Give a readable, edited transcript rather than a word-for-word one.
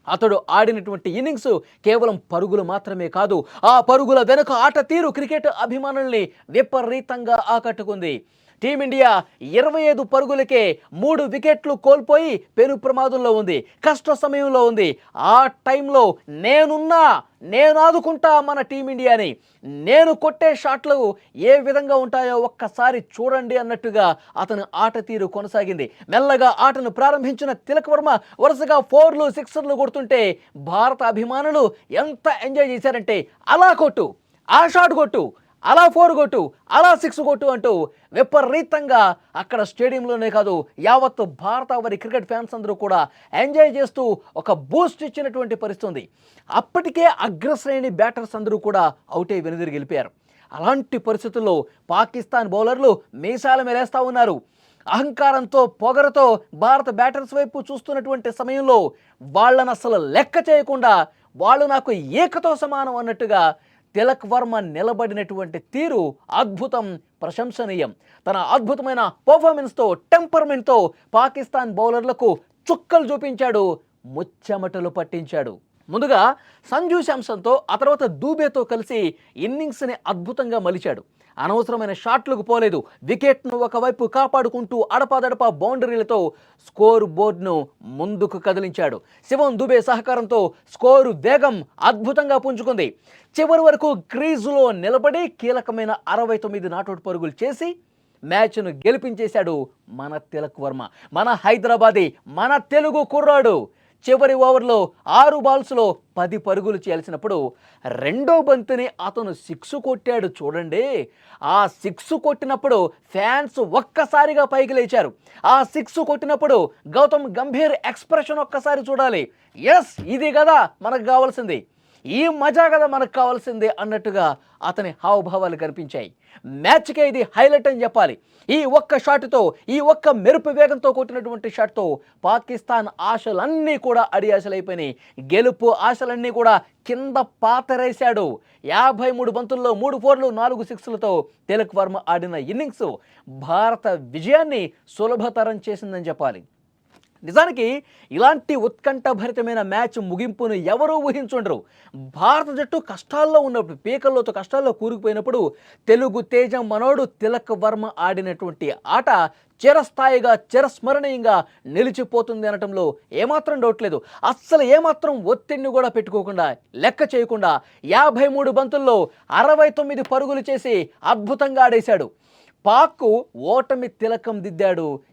అతడు ఆడినటువంటి ఇన్నింగ్స్ కేవలం పరుగులు మాత్రమే కాదు, ఆ పరుగుల వెనుక ఆట తీరు క్రికెట్ అభిమానుల్ని విపరీతంగా ఆకట్టుకుంది. టీమిండియా 25 పరుగులకే 3 వికెట్లు కోల్పోయి పెను ప్రమాదంలో ఉంది, కష్ట సమయంలో ఉంది. ఆ టైంలో నేనున్నా, నేను ఆదుకుంటా మన టీమిండియాని, నేను కొట్టే షాట్లు ఏ విధంగా ఉంటాయో ఒక్కసారి చూడండి అన్నట్టుగా అతని ఆట తీరు కొనసాగింది. మెల్లగా ఆటను ప్రారంభించిన తిలక్ వర్మ వరుసగా 4లు 6లు కొడుతుంటే భారత అభిమానులు ఎంత ఎంజాయ్ చేశారంటే, అలా కొట్టు, ఆ షాట్ కొట్టు, అలా 4 కొట్టు, అలా 6 కొట్టు అంటూ విపరీతంగా అక్కడ స్టేడియంలోనే కాదు, యావత్ భారతావరి క్రికెట్ ఫ్యాన్స్ అందరూ కూడా ఎంజాయ్ చేస్తూ ఒక బూస్ట్ ఇచ్చినటువంటి పరిస్థితి ఉంది. అప్పటికే అగ్రశ్రేణి బ్యాటర్స్ అందరూ కూడా అవుట్ అయి వెనుదిరిగి వెళ్ళిపోయారు. అలాంటి పరిస్థితుల్లో పాకిస్తాన్ బౌలర్లు మీసాల మేలేస్తూ ఉన్నారు. అహంకారంతో పొగరుతో భారత బ్యాటర్స్ వైపు చూస్తున్నటువంటి సమయంలో వాళ్ళని అసలు లెక్క చేయకుండా, వాళ్ళు నాకు ఏకతో సమానం అన్నట్టుగా తిలక్ వర్మ నిలబడినటువంటి తీరు అద్భుతం, ప్రశంసనీయం. తన అద్భుతమైన పర్ఫార్మెన్స్తో, టెంపర్మెంట్తో పాకిస్తాన్ బౌలర్లకు చుక్కలు చూపించాడు, ముచ్చెమటలు పట్టించాడు. ముందుగా సంజు శాంసన్తో, ఆ తర్వాత దూబేతో కలిసి ఇన్నింగ్స్ని అద్భుతంగా మలిచాడు. అనవసరమైన షాట్లకు పోలేదు, వికెట్ను ఒకవైపు కాపాడుకుంటూ అడపాదడపా బౌండరీలతో స్కోర్ బోర్డును ముందుకు కదిలించాడు. శివం దుబే సహకారంతో స్కోరు వేగం అద్భుతంగా పుంజుకుంది. చివరి వరకు క్రీజులో నిలబడి కీలకమైన 69 నాటౌట్ పరుగులు చేసి మ్యాచ్ను గెలిపించేశాడు మన తిలక్ వర్మ, మన హైదరాబాదీ, మన తెలుగు కుర్రాడు. చివరి ఓవర్లో 6 బాల్స్లో 10 పరుగులు చేయాల్సినప్పుడు రెండో బంతిని అతను 6 కొట్టాడు చూడండి. ఆ 6 కొట్టినప్పుడు ఫ్యాన్స్ ఒక్కసారిగా పైకి లేచారు. ఆ 6 కొట్టినప్పుడు గౌతమ్ గంభీర్ ఎక్స్ప్రెషన్ ఒక్కసారి చూడాలి. ఎస్, ఇది కదా మనకు కావాల్సింది, ఈ మజా కదా మనకు కావాల్సిందే అన్నట్టుగా అతని హావభావాలు కనిపించాయి. మ్యాచ్కే ఇది హైలైట్ అని చెప్పాలి. ఈ ఒక్క షాట్తో, ఈ ఒక్క మెరుపు వేగంతో కొట్టినటువంటి షాట్తో పాకిస్తాన్ ఆశలన్నీ కూడా అడియాశలైపోయినాయి. గెలుపు ఆశలన్నీ కూడా కింద పాతరేశాడు. 53 బంతుల్లో 3 4లు 4 6లతో తిలక్ వర్మ ఆడిన ఇన్నింగ్స్ భారత విజయాన్ని సులభతరం చేసిందని చెప్పాలి. నిజానికి ఇలాంటి ఉత్కంఠభరితమైన మ్యాచ్ ముగింపును ఎవరూ ఊహించుండరు. భారత జట్టు కష్టాల్లో ఉన్నప్పుడు, పీకల్లోతో కష్టాల్లో కూరుకుపోయినప్పుడు తెలుగు తేజం మనోడు తిలక్ వర్మ ఆడినటువంటి ఆట చిరస్థాయిగా, చిరస్మరణీయంగా నిలిచిపోతుంది అనటంలో ఏమాత్రం డౌట్ లేదు. అస్సలు ఏమాత్రం ఒత్తిడిని కూడా పెట్టుకోకుండా, లెక్క చేయకుండా 53 బంతుల్లో 69 పరుగులు చేసి అద్భుతంగా ఆడేశాడు. పాక్కు ఓటమి తిలకం దిద్దాడు.